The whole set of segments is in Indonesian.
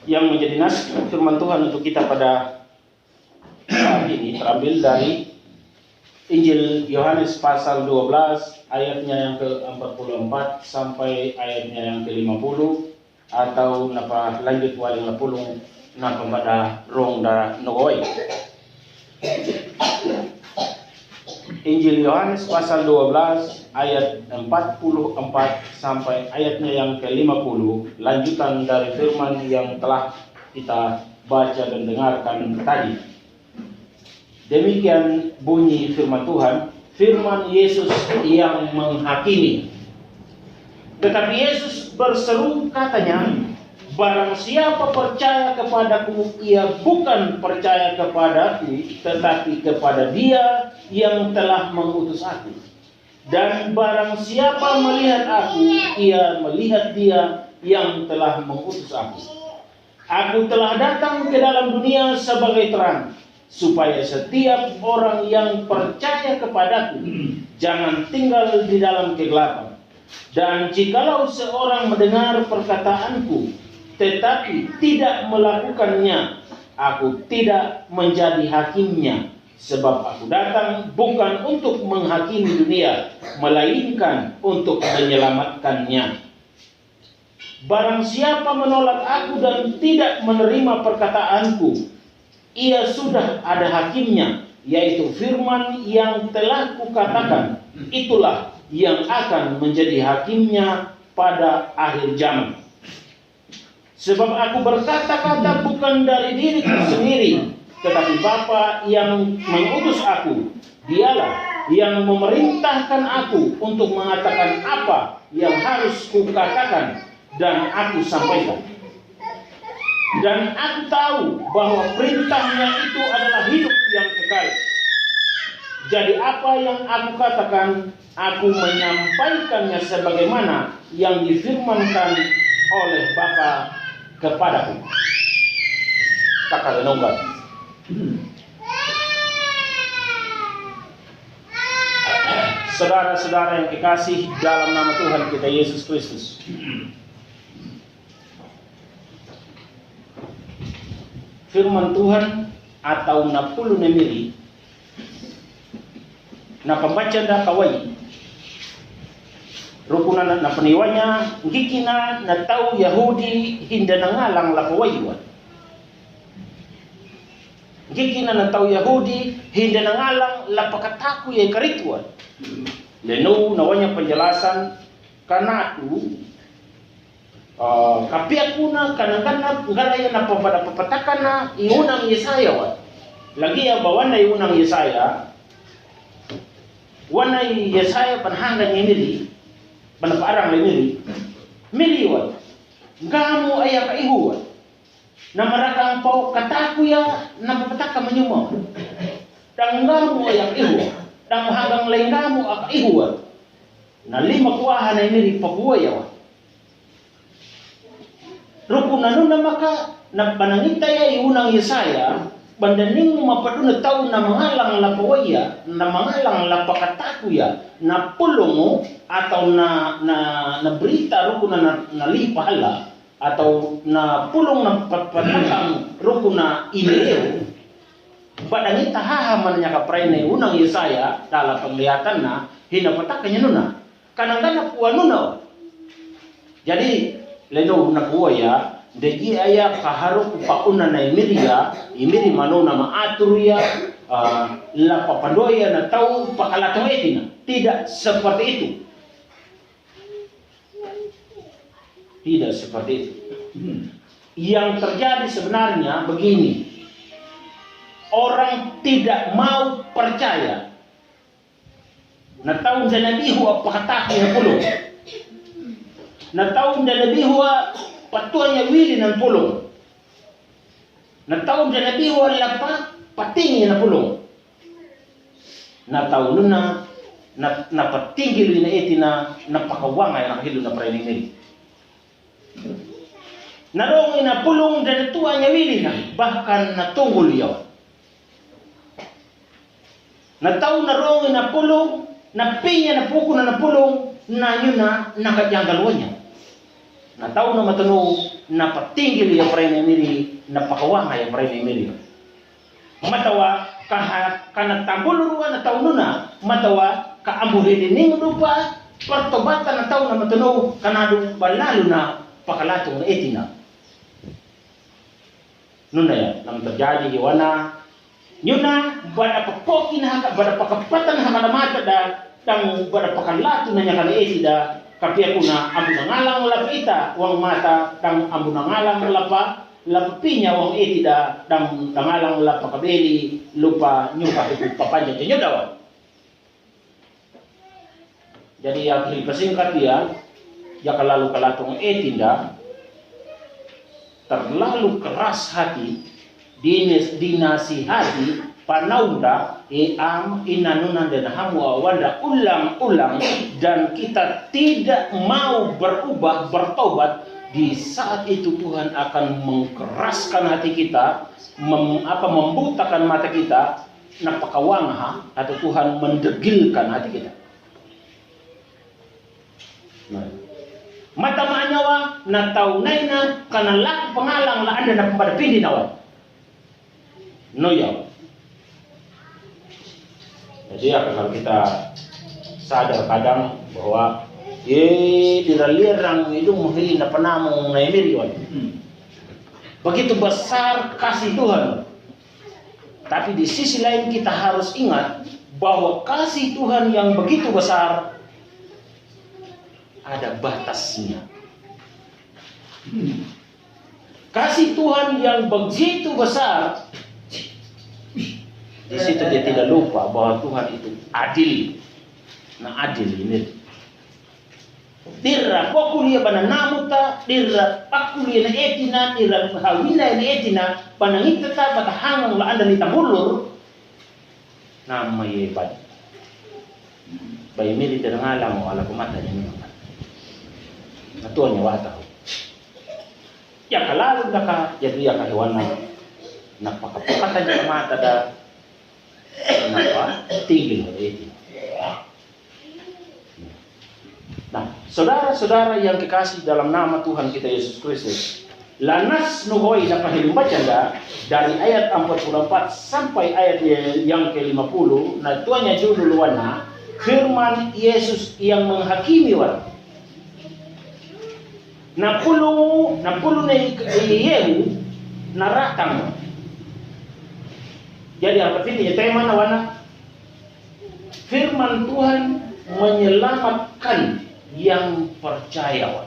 Yang menjadi nas firman Tuhan untuk kita pada saat ini terambil dari Injil Yohanes pasal 12 ayatnya yang ke-44 sampai ayatnya yang ke-50 atau napa lanjut waling 50 napa pada rong da nogoi. Injil Yohanes pasal 12 ayat 44 sampai ayatnya yang ke-50, lanjutan dari firman yang telah kita baca dan dengarkan tadi. Demikian bunyi firman Tuhan, firman Yesus yang menghakimi. Tetapi Yesus berseru katanya, barang siapa percaya kepadaku, ia bukan percaya kepadaku, tetapi kepada Dia yang telah mengutus aku. Dan barang siapa melihat aku, ia melihat Dia yang telah mengutus aku. Aku telah datang ke dalam dunia sebagai terang, supaya setiap orang yang percaya kepadaku jangan tinggal di dalam kegelapan. Dan jikalau seorang mendengar perkataanku tetapi tidak melakukannya, aku tidak menjadi hakimnya, sebab aku datang bukan untuk menghakimi dunia, melainkan untuk menyelamatkannya. Barang siapa menolak aku dan tidak menerima perkataanku, ia sudah ada hakimnya, yaitu firman yang telah kukatakan. Itulah yang akan menjadi hakimnya pada akhir zaman. Sebab aku berkata-kata bukan dari diriku sendiri, tetapi Bapa yang mengutus aku, Dialah yang memerintahkan aku untuk mengatakan apa yang harus kukatakan dan aku sampaikan. Dan aku tahu bahwa perintahnya itu adalah hidup yang kekal. Jadi apa yang aku katakan, aku menyampaikannya sebagaimana yang difirmankan oleh Bapa kepadaku. Kakak renungkan. Saudara-saudara yang dikasihi dalam nama Tuhan kita Yesus Kristus. Firman Tuhan atau napulu nemiri na pembaca da kawai rukunan na paniwanya gikina na tau Yahudi hinda nangalang la kawaiwa gikina na tau Yahudi hinda nangalang la pakataku ya karitwa leno nawanya penjelasan karena itu kapia kuna kanangana ngaraya na pada papatakana iunang Yesaya wa lagi ya bawana iunang Yesaya wana Yesaya panhanga nyemiri panaparang lemiri miri wa ngamu aya kaihu wa na marakang pau kataku ya na papataka manyuma dan ngamu aya kaihu dan hanggang lengamu akaihu wa na lima kuaha na miri pakuwa ya wa rukunan na maka na panangita ya iunang Yesaya bandaning mapaduna tao na mangalang lapawaya na mangalang lapakataku ya na pulong atau na berita rukunan na lipahala atau na pulong na patakang rukuna ineo badangita hahaman niya kapray na iunang Yesaya dalam penglihatan na hinapatakannya nuna kanang-kanang kuwa nuna. Jadi leno nakuha ya degi aya kaharu pauna na imiri manona maatur ya la papandoya na tau pakalatoetina. Tidak seperti itu. Tidak seperti itu. Yang terjadi sebenarnya begini. Orang tidak mau percaya. Na tahu nabi huwa pakataki na pulong. Na tahu nabi huwa patuanya wili ng pulong. Na taon na nabi wala pa patingin na pulong. Na taon na patingil na iti na napakawangay na hilo na prainingin. Narong na pulong na tuwa niya wili na bahkan natungol yaw. Na taon na rong na pulong na pinya na puko na pulong na yun na nakajanggalwa niya. Nataw na matano napatinggil yung pare na miri, napakawanga yung pare na miri. Matawa kanatambuluruan na taon na, matawa kaambuhilining lupa, pertobatan na taon na matano kanado balalo na pakalatong na etina. Noon na yan, nang terjadi iwana, yun na, bada papokin haka, bada pakapatan haka na mata da, tang bada pakalato na niya kana etida, kapya ko na ambo na ngalang lapita, wang mata, tang ambo na ngalang lapa, lapinya wang etida, tang ngalang lapa kabeli, lupa nyuka itu papanya nyo dawan. Jadi yang hilpasingkat dia, ya kalalu kalatong etinda, terlalu keras hati, dinasihati, panaunda, am inanunan dan hamu awanda ulang-ulang, dan kita tidak mau berubah, bertobat, di saat itu Tuhan akan mengkeraskan hati kita, membutakan mata kita, napakawangha, atau Tuhan mendegilkan hati kita. Nah. Mata maanyawa na taunay na kanalak pangalang la anda na pampadapindi nawan. No yaw. Jadi kalau kita sadar kadang bahwa diralirang itu muhili na panamong na emiriwan. Begitu besar kasih Tuhan. Tapi di sisi lain kita harus ingat bahwa kasih Tuhan yang begitu besar ada batasnya. Kasih Tuhan yang begitu besar, di situ dia tidak lupa bahwa Tuhan itu adil. Nah, adil ini. Dirra pokulia bana namuta, dirra pakulia na etina, dirra hawina na etina, panangita ta batahangang la anda ni tamulur, na may bad. Bayi militer ngalang mo ala kumata niya. Natuan niya wata. Ya kalalu naka jadi ya kahewan na napakapakatan niya mata da napa tigil itu. Nah, saudara-saudara yang kekasih dalam nama Tuhan kita Yesus Kristus, lanas nuhoi dapat himbacanda dari ayat 44 sampai ayat yang ke-50. Nah, tuanya judul wana firman Yesus yang menghakimi wan. Napulu na Yehu naratang. Jadi apa ini tema nawana? Firman Tuhan menyelamatkan yang percaya,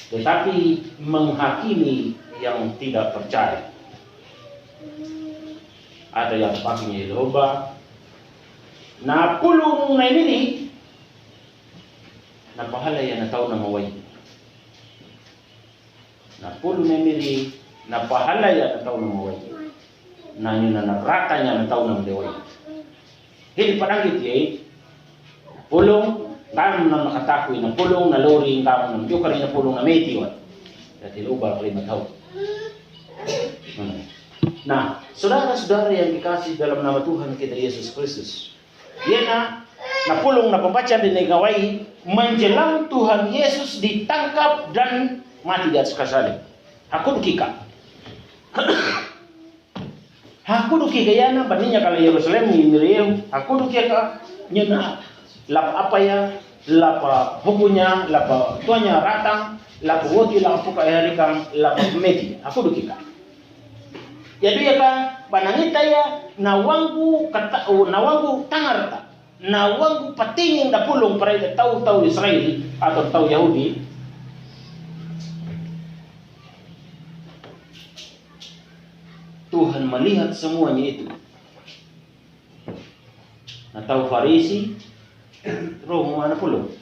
tetapi menghakimi yang tidak percaya. Ada yang pakai Yehova. Napulong na ini napahala yan na tao na maway. Napulong na ini napahala yan na tao na maway. Na yun na narata niya na tao na maway. Hindi pananggit pulong kami na nakatakoy na pulong na lori kami na yung karin na pulong na metiwan. Dati lubar kayo mataw. Nah, saudara-saudara yang dikasih dalam nama Tuhan kita Yesus Kristus, yan na pulong na pembaca dinegawai menjelang Tuhan Yesus ditangkap dan mati di atas kayu salib. Hakun kika. Hakun kika yana baninya kala Yerusalem ni Miriam. Hakun kika nyana lap apa ya, lap hukunya, lap tuanya ratang, lap woti lap puka erikang, lap meti. Hakun kika. Jadi ya kan panangita ya nawangu tangarta. Nawangu patingin da pulong para tahu Israel atau tahu Yahudi. Tuhan melihat semuanya itu. Nah, tahu Farisi, roh mana pulong?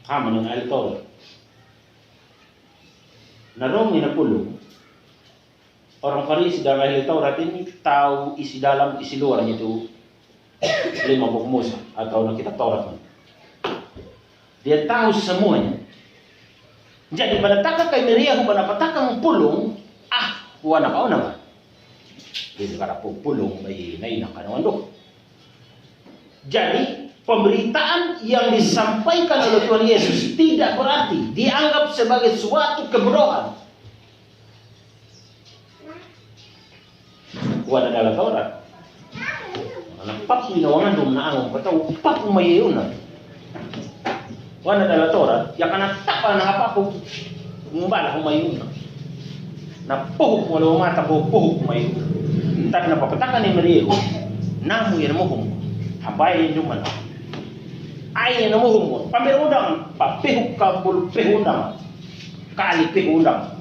Haman ng altor. Na roh na pulong. Orang Farisi dalam ahli Taurat ini tahu isi dalam isi luarnya itu 5 buku Musa atau kitab Taurat. Dia tahu semuanya. Jadi pada taka kay Miriam pada patakang pulong, wana kau nama. Jadi kada pulong may naina kanawan do. Jadi Pemberitaan yang disampaikan oleh Tuhan Yesus tidak berarti dianggap sebagai suatu kebodohan. Wala dalam Taurat. Anak papu inawangan dum na angong patau papu mayuna. Wala dalam Taurat, ya kana tapa na papu ngumbala humayuna. Na puhuk wala mata puhuk mayuna. Tapi na papatakan ni Maria, namu yan mo hum. Habay yung man. Ay na mo hum. Pamberundang papihuk ka bulu pehundang. Kali pehundang.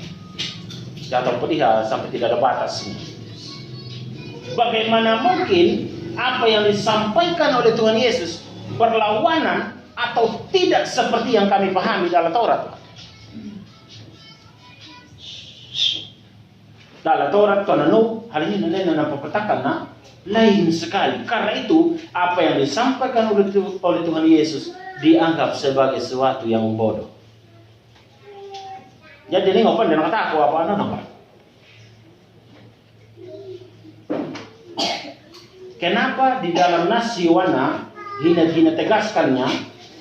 Jatuh pediha sampai tidak ada batas. Bagaimana mungkin apa yang disampaikan oleh Tuhan Yesus berlawanan atau tidak seperti yang kami pahami dalam Taurat? Dalam Taurat Tuhan hal ini nenek memperkatakan lain sekali. Karena itu apa yang disampaikan oleh Tuhan Yesus dianggap sebagai sesuatu yang bodoh. Jadi ini ngopan dan kata aku apa nampak. Kenapa di dalam nas Yohana hina tegaskannya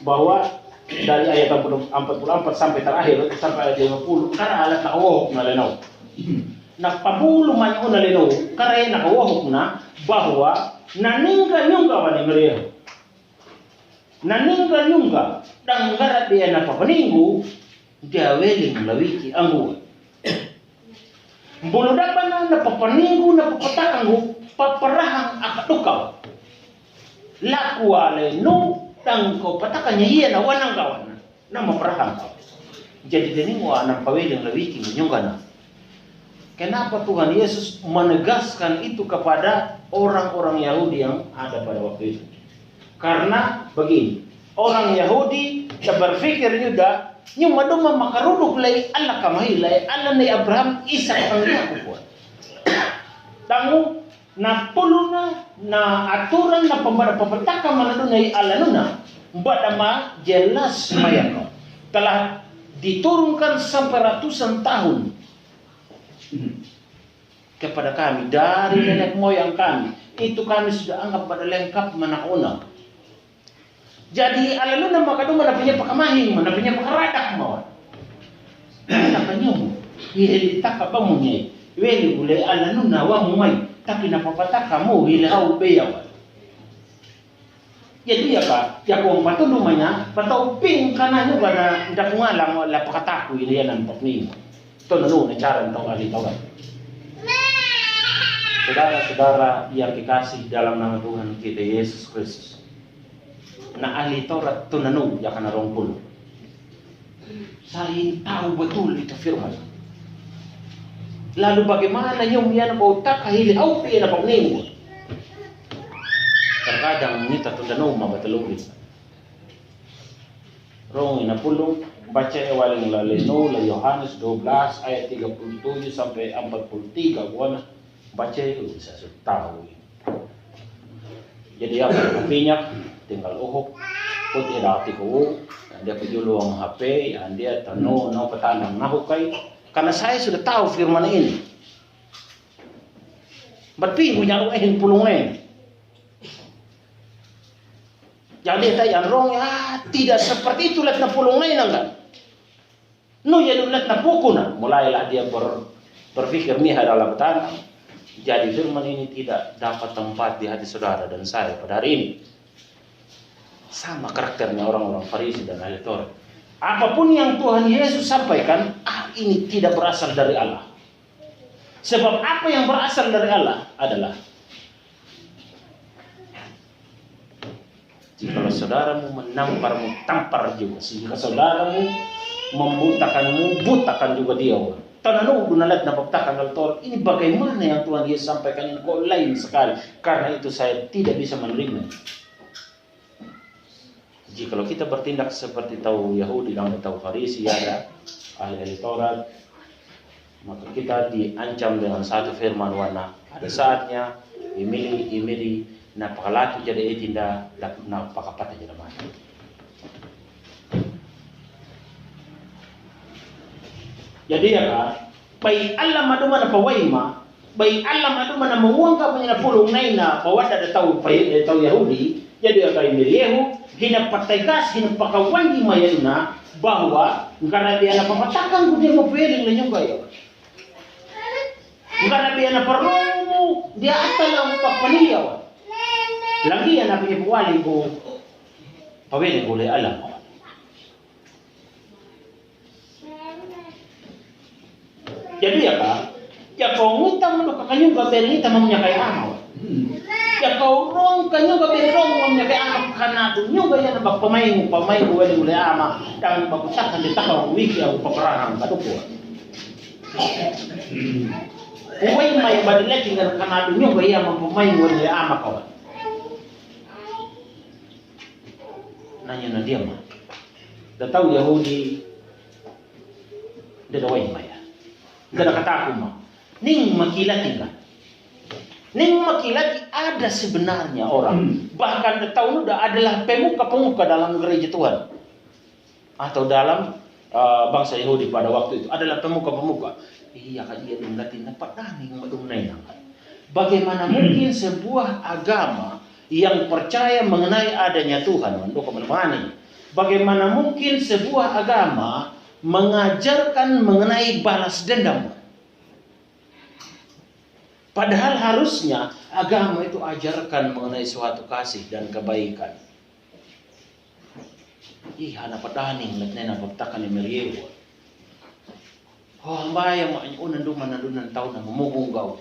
bahwa dari ayat 44 sampai terakhir sampai ayat 50 karena alat nakawahok na lenaw. Nagpabulo man yung nalinaw karena nakawahok na bahwa naningga-nyungga wani Maria. Naningga-nyungga dan ngarat dia napapaninggu dia weling lawiki angguan. Bulu dapat na napapaninggu napapatakangu paparahang akadukaw. Lakuale no tang ko patakannya iya na wanang kawan na maparahang ka. Jadi dini mo anang paweling lawiki nyungga na. Kenapa Tuhan Yesus menegaskan itu kepada orang-orang Yahudi yang ada pada waktu itu? Karena begini, orang Yahudi berpikir juga, nyuma doma makaruduk lay Allah kamahilay, Allah ni Abraham, Ishak ang Yakub. Tamu na pulo na aturan na pambarapapataka manadunay Allah nuna, badama jelas mayakaw. Telah diturunkan sampai ratusan tahun kepada kami dari nenek moyang kami, itu kami sudah anggap pada lengkap manakuna. Jadi alaluna makadu mana punya pakamahing, mana punya pakaradak mawar. Takanyum, hili takabamunye, weli bule alaluna wa mumay, tapi napapataka mo hili au beyawan. Jadi apa? Ya kung patulumanya, patauping kananyo ba na ndakungalang wala pakataku ini yan ang paknimo. Ito na cara ng alitawan. Saudara-saudara yang dikasih dalam nama Tuhan kita Yesus Kristus. Na ahli Taurat tunanu ya kana rongpul. Saya tahu betul itu firman. Lalu bagaimana yung yan ko takahili au pi na pagningo. Terkadang kita tunanu mabatalugin. Rong inapulong baca waling laleno la Yohanes 12 ayat 37 sampai 43 buana baca itu bisa tahu. Jadi apa minyak tinggal uhuk putih dati ko dia pejulo ang HP dia tano no patanang nahukay karena saya sudah tahu firman ini. Berpi punya ruhin pulungnya. Jadi tayo rong ya tidak seperti itu lihat na pulungnya nangkan. No ya lihat na puko na mulailah dia berpikir nih dalam tanah. Jadi firman ini tidak dapat tempat di hati saudara dan saya pada hari ini. Sama karakternya orang-orang Farisi dan ahli Taurat. Apapun yang Tuhan Yesus sampaikan, ini tidak berasal dari Allah. Sebab apa yang berasal dari Allah adalah jika saudaramu menamparmu, tampar juga. Jika saudaramu membutakanmu, butakan juga dia. Tanano dunalat na pagtakan ng Taurat. Ini bagaimana yang Tuhan Yesus sampaikan ini kok lain sekali. Karena itu saya tidak bisa menerima. Jika kita bertindak seperti tahu Yahudi dan tahu Farisi ada ahli Taurat, maka kita diancam dengan satu firman wana. Ada saatnya imili napakalaki jadi tinda napakapata jadi mati. Jadi ya kan, bai Allah maduma na pawaima, bai Allah maduma na muwangka punya na pulong na ina pawada da tahu Yahudi, Jadi kay Miryehu, hinapatay kas, hinapakawan di mayan na, bahwa karena dia na pamatakan ko dia mapiling na yung kayo. Karena dia na perlu dia atal ang papaniyaw. Lagi yan na pinipuwali ko, pawiling ko alam ko. Jadi ya kau ngutang mo kakanyong kapere ngita mamnya kay amaw. Ya kau rong kanyong kapere rong mamnya kay amaw kanado nyo gaya na pamay mo wali uli ama dang bagusakan di takaw wiki ang paparahang katupo. Uway may badilek ng kanado nyo gaya pamay mo wali ama kawan. Nanya na dia mah. Datang Yahudi dadaway maya. Gada kataku mah. Ning makilati ka. Ning makilati ada sebenarnya orang. Bahkan tahun udah adalah pemuka-pemuka dalam gereja Tuhan. Atau dalam bangsa Yahudi pada waktu itu. Adalah pemuka-pemuka. Iya kan iya dungdatin dapat daning madungnay nang. Bagaimana mungkin sebuah agama yang percaya mengenai adanya Tuhan. Bagaimana mungkin sebuah agama mengajarkan mengenai balas dendam. Padahal harusnya agama itu ajarkan mengenai suatu kasih dan kebaikan. Ih, anak padaning letnena paptakan ni Miryehu. Oh, mbaya mo unan duman taon na mamugong gaw.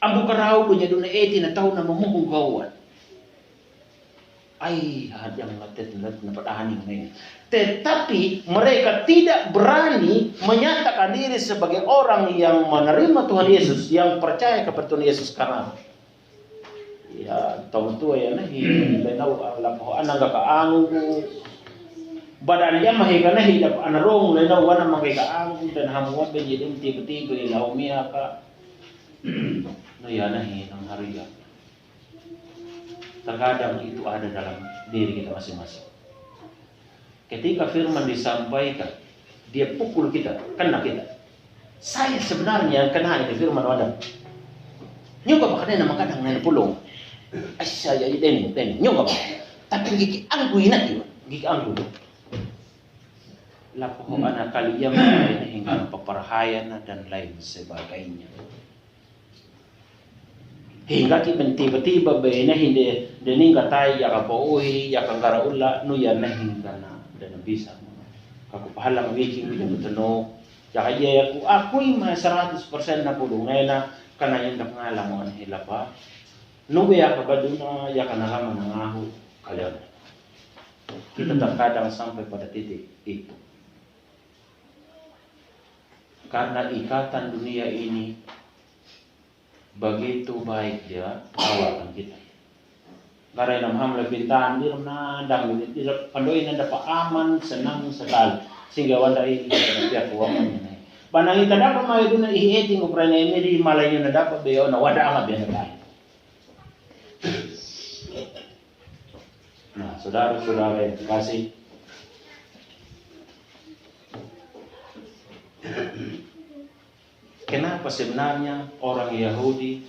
Ambo karaw punya duna eti na taon na mamugong gawan. Ay, hadang natet na padaning ngayon. Tetapi mereka tidak berani menyatakan diri sebagai orang yang menerima Tuhan Yesus, yang percaya kepada Tuhan Yesus karena ya tahun tua ya nahi lenaw lapo anang kaangu badan dia mahika nahi dap anarong lenaw wana mahikaangu dan hamuwa benjidin tiba-tiba ilaw miya ka no ya nahi ng hariya. Terkadang itu ada dalam diri kita masing-masing. Ketika firman disampaikan, dia pukul kita, kena kita. Saya sebenarnya kena itu firman wadah. Nyoba ba kanina makadang na pulong. Ay saya ini. Nyoba ba. Tapi gigi anggu ina yun. Gigi anggu. Lapo ko anak kaliyam na hingga paparhayan dan lain sebagainya. Hingga tiba-tiba na hindi deninga tayo yakapauhi yakangaraula no yan na hingga na dan bisa kakupahalang wiki mo yung tanong yakaya ako'y mga 100% na pulong ngayon na kanayon na pangalang mo ang hila pa nung ka ba doon na yakanalaman ng aho kalyan kita terkadang sampai pada titik itu karena ikatan dunia ini begitu baik dia awalkan kita. Karena namham lebintan di rumah dang di pandoin na dapat aman senang sekali sehingga wandai pihak keuangan ini. Banang kita dapat mai guna iheting ukraina ini di malaynya na dapat beo na wada amat biasa lain. Nah, saudara-saudara yang terkasih, kenapa sebenarnya orang Yahudi,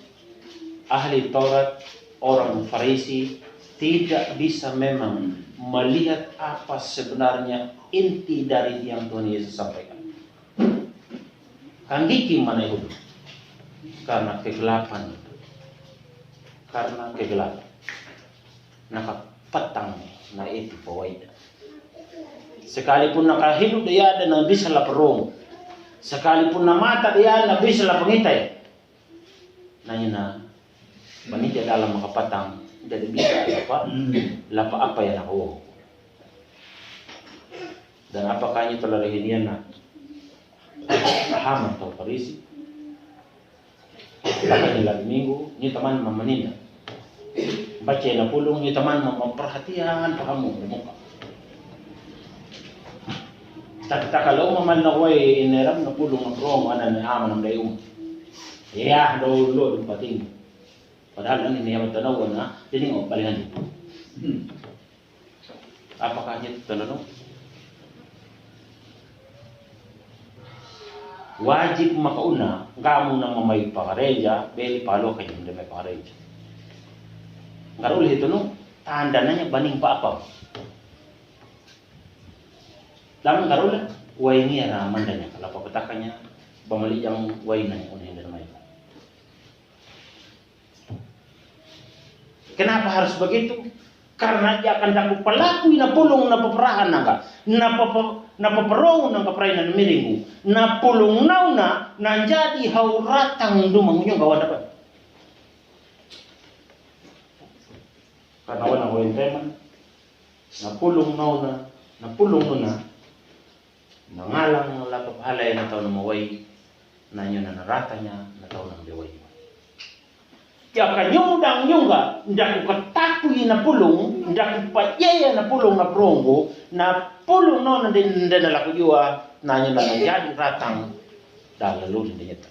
ahli Taurat, orang Farisi tidak bisa memang melihat apa sebenarnya inti dari yang Tuhan Yesus sampaikan? Kanggiki mana itu? Karena kegelapan itu. Karena kegelapan. Nakapatang na itu pawaida. Sekalipun nakahidup dia dan bisa laparong. Sekalipun na mata dia na bisa la pangitay. Nanya na manitya dalam makapatang jadi bisa lapa apa yang ako. Dan apakah itu lalahin yan na haman atau Farisi. Baka nila Domingo, ni taman mamanina. Baca na pulong, ni taman memperhatian pahamu muka. Takalaw maman na way ineram na pulong ng rong anan na aman ng dayong. Yeah, do dun pating. Padahal ang iniyaman tanawan na tining balihan dito. Apakah itu tanong? Wajib makauna, kamu na mamay pakareja, beli palo kayo hindi may pakareja. Ngarul itu no, tandananya baning pa apa. Dan ngarul, way niya na mandanya. Kalau papatakannya, bamali yang way na yung unahin na naman. Kenapa harus begitu? Karena dia akan dapat pelaku na pulong na paperahan na paperong na kaprainan miringu, na pulong na jadi hauratang dumang yung gawa dapat. Karena wana ko yung teman, na pulong na nangalang lapapahalay na tao na maway, na nyo na narata niya, na tao na maway. Ya kanyong nyunga, ndak ko katakuy na pulong, ndak ko payaya na pulong na prongo, na pulong no na din na lakuyua, na nyo na nangyari ratang, dahil lalusin din ito.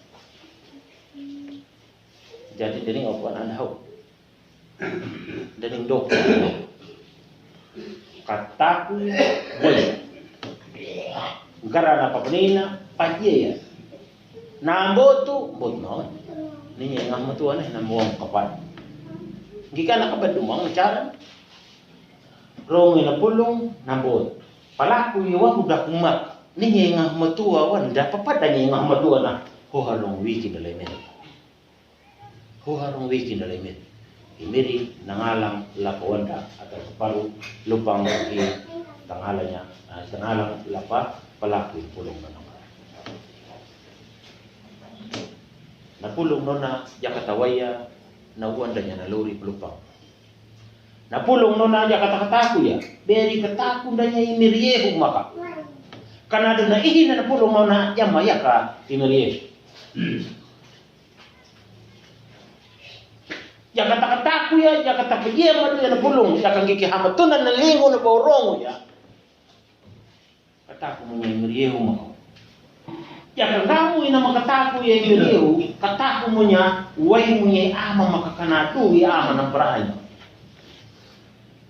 Jadi din nga po ang andaw. Din dok. Katakuy, boy. Gara na papanina, payaya. Namboto, bot no. Niya nga matuan na muwang kapal. Hindi ka nakabad dumang cara. Rong na pulong nabot. Palaku iwa udah kumat. Niya nga matua wan dapat pada niya nga matua na hoharong wiki dalay mit. Hoharong wiki dalay mit. Imiri nangalang lapawanda atau separuh lupang i tangalanya. Tangalang lapa palaku pulong na. Napulong no na yakatawaya na uwanda niya na lori pelupang. Napulong no na yakatakataku ya. Beri kataku na niya imiryehu maka. Karena doon na ihin na napulong no na yamaya ka imiryehu. Yakatakataku ya, yakatakuya madu ya napulong. Yakangkikihamatunan na lingo na baurongo ya. Kataku mo niya imiryehu maka. Ya kamu ina makataku ya imiryehu, kataku mo niya, way mo niya ama makakanatu ya ama ng barahan.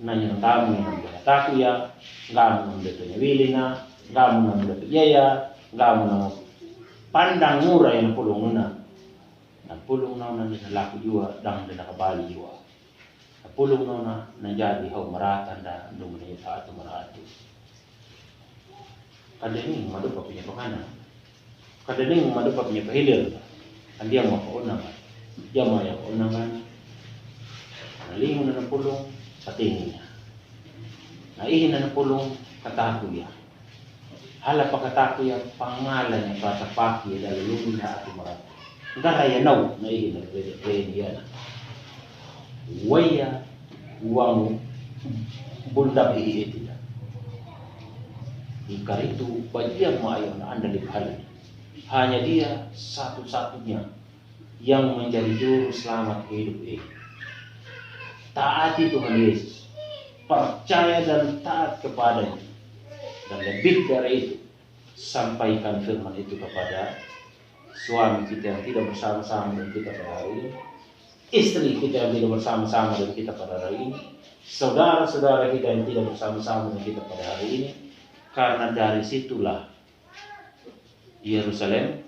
Nanya ng kamu ina makataku ya, gamu ng beto niya wili na, gamu ng beto yaya, gamu ng pandang mura ya napulong na. Napulong na na nalaku jua, dang na nakabali jua. Napulong na na nangyari haw maratan na dumunay sa ato maratu. Kadang madupa punya pakanan. Kadaling madupa punya pahilir. Andi ang makaunangan. Diya maya kaunangan. Nalingon na ng pulong, patingin niya. Naihin na ng pulong, kataku niya. Hala pa kataku niya, pangalan niya, patapaki, lalulungan na ato marami. Garayanaw, naihin na kaya niya. Waya, uwang, bundap ihiit niya. Ikarito, badiyang maayaw na andaliphalan. Hanya dia satu-satunya yang menjadi juru selamat hidup ini. Taati Tuhan Yesus, percaya dan taat kepadanya, dan lebih dari itu, sampaikan firman itu kepada suami kita yang tidak bersama-sama dengan kita pada hari ini, istri kita yang tidak bersama-sama dengan kita pada hari ini, saudara-saudara kita yang tidak bersama-sama dengan kita pada hari ini, karena dari situlah Yerusalem,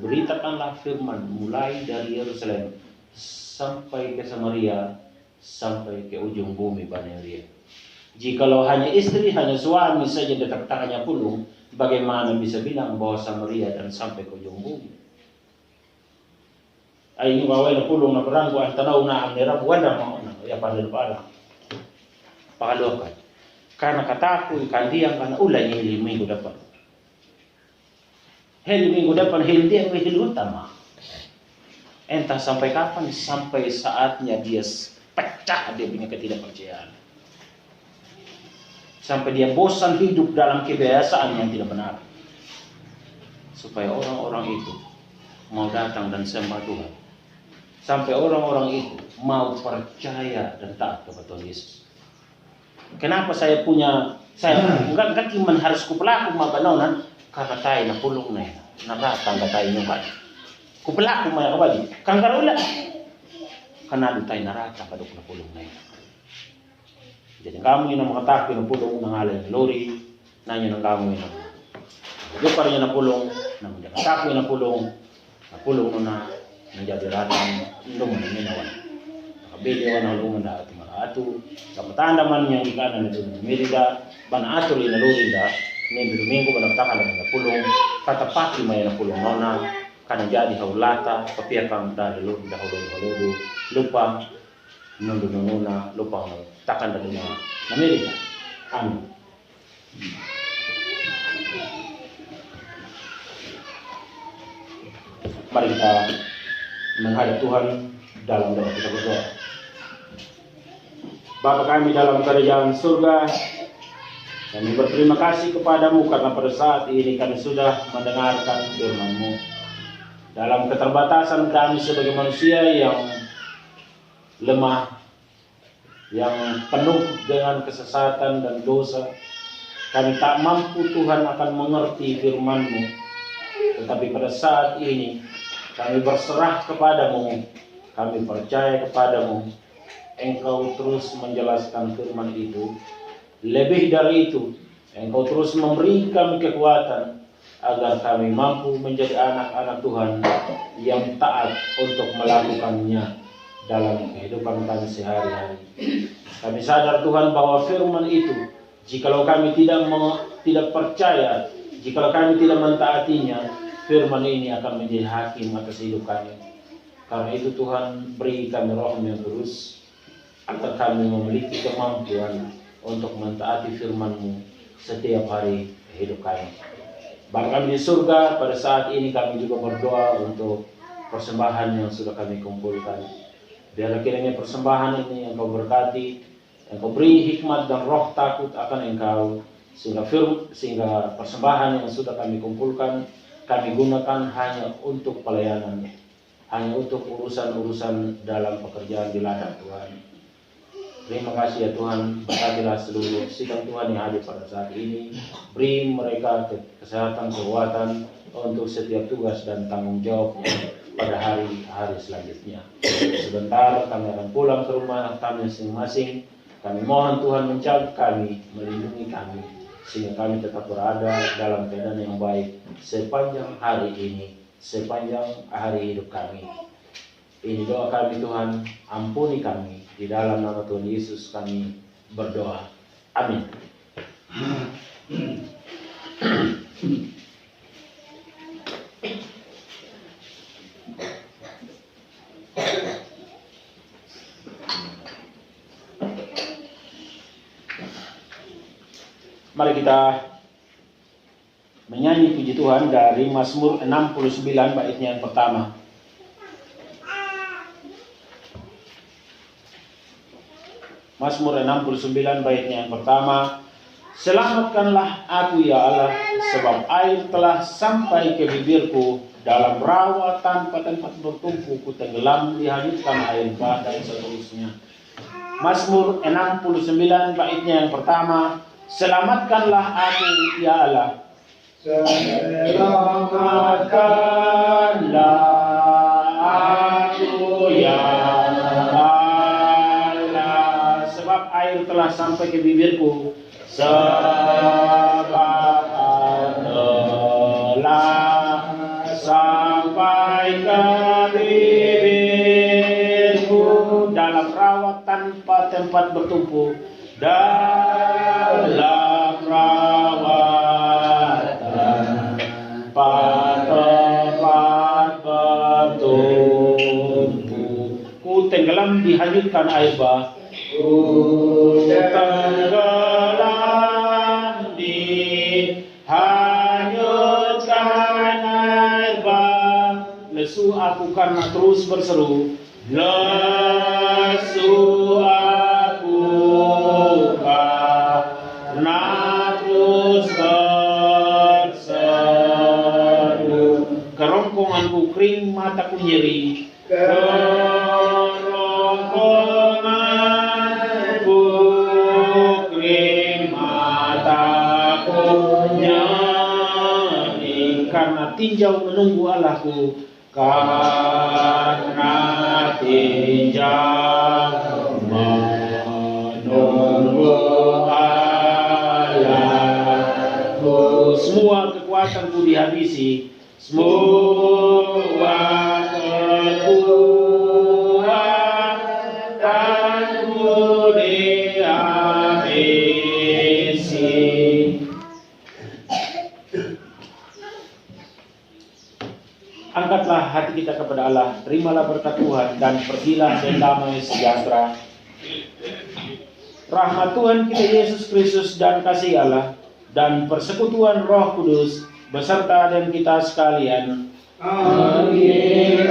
beritakanlah firman mulai dari Yerusalem sampai ke Samaria, sampai ke ujung bumi Baneria. Jikalau hanya istri, hanya suami saja dekat tangannya pulung, bagaimana bisa bilang bahwa Samaria dan sampai ke ujung bumi? Ay baway na pulong na baranggo ang tanaw na ang nirap wala mo na ya pada. Pakalokan. Karena kataku kandiang kana ulay ni minggu dapat. Minggu depan hindi ang hil utama. Entah sampai kapan, sampai saatnya dia pecah dia punya ketidakpercayaan. Sampai dia bosan hidup dalam kebiasaan yang tidak benar. Supaya orang-orang itu mau datang dan sembah Tuhan. Sampai orang-orang itu mau percaya dan taat kepada Tuhan Yesus. Kenapa saya enggak cuma harus kupelaku mabanonan, karena tayo na pulong na yan. Naratang ka tayo nyo ba? Kupelaku maya kabali. Kangkarula. Kanado tayo naratang ka na pulong na yan. Jadi kami yung makatake ng pulong ng halay ng lori, nanyo ng kami yung yung pa rin yung napulong, nang nakatake ng pulong, napulong na nandiyadiratan, lumunang minawan. bede wana lungan da atu maratu sama tanda man yang ikana na dun merida bana atur ina lurinda ni domingo bana takala na pulong katapaki may na pulong nona kana jadi haulata papiakang da lurinda haulo lupa nuna lupa takan da na merida amin. Mari kita menghadap Tuhan dalam doa kita berdoa. Bapa kami dalam kerajaan surga, kami berterima kasih kepadamu karena pada saat ini kami sudah mendengarkan firman-Mu. Dalam keterbatasan kami sebagai manusia yang lemah, yang penuh dengan kesesatan dan dosa, kami tak mampu Tuhan akan mengerti firman-Mu. Tetapi pada saat ini kami berserah kepadamu, kami percaya kepadamu, Engkau terus menjelaskan firman itu. Lebih dari itu, Engkau terus memberi kami kekuatan agar kami mampu menjadi anak-anak Tuhan yang taat untuk melakukannya dalam kehidupan kami sehari-hari. Kami sadar Tuhan bahwa firman itu, jikalau kami tidak percaya, jikalau kami tidak mentaatinya, firman ini akan menjadi hakim atas hidup kami. Karena itu Tuhan, beri kami roh yang kudus agar kami memiliki kemampuan untuk mentaati firman-Mu setiap hari hidup kami. Bapa kami di surga, pada saat ini kami juga berdoa untuk persembahan yang sudah kami kumpulkan. Biarlah kiranya persembahan ini Engkau berkati, Engkau beri hikmat dan roh takut akan Engkau, sehingga persembahan yang sudah kami kumpulkan kami gunakan hanya untuk pelayanan, hanya untuk urusan-urusan dalam pekerjaan di ladang Tuhan. Terima kasih ya Tuhan, berkatilah seluruh sidang Tuhan yang hadir pada saat ini. Beri mereka kesehatan, kekuatan untuk setiap tugas dan tanggung jawabnya pada hari-hari selanjutnya. Sebentar kami akan pulang ke rumah kami masing-masing. Kami mohon Tuhan menjaga kami, melindungi kami, sehingga kami tetap berada dalam keadaan yang baik sepanjang hari ini, sepanjang hari hidup kami. Ini doa kami Tuhan, ampuni kami. Di dalam nama Tuhan Yesus kami berdoa. Amin. Mari kita menyanyi puji Tuhan dari Mazmur 69 baitnya yang pertama. Mazmur 69 baitnya yang pertama. Selamatkanlah aku ya Allah, sebab air telah sampai ke bibirku. Dalam rawa tanpa tempat bertumpu, ku tenggelam dihanyutkan air bah, dan seterusnya. Mazmur 69 baitnya yang pertama. Selamatkanlah aku ya Allah. Selamatkanlah aku ya Allah, sebab air telah sampai ke bibirku. Sebab air telah sampai ke bibirku. Dalam rawa tanpa tempat bertumpu, dalam rawatan tempat bertumpu, ku tenggelam dihanyutkan air bah. Ku tenggelam dihanyutkan air bah. Lesu aku karena terus berseru. Lesu aku karena terus berseru. Kerongkonganku kering, mataku nyeri. Kerongkonganku kering, mataku nyeri. Karena tinjau menunggu Allahku. Karena tinjau menunggu Allahku. Semua kekuatanku dihabisi. Semua kekuatan mengisi. Angkatlah hati kita kepada Allah, terimalah berkat Tuhan, dan pergilah dengan damai sejahtera. Rahmat Tuhan kita Yesus Kristus dan kasih Allah dan persekutuan Roh Kudus beserta dengan kita sekalian. Amin.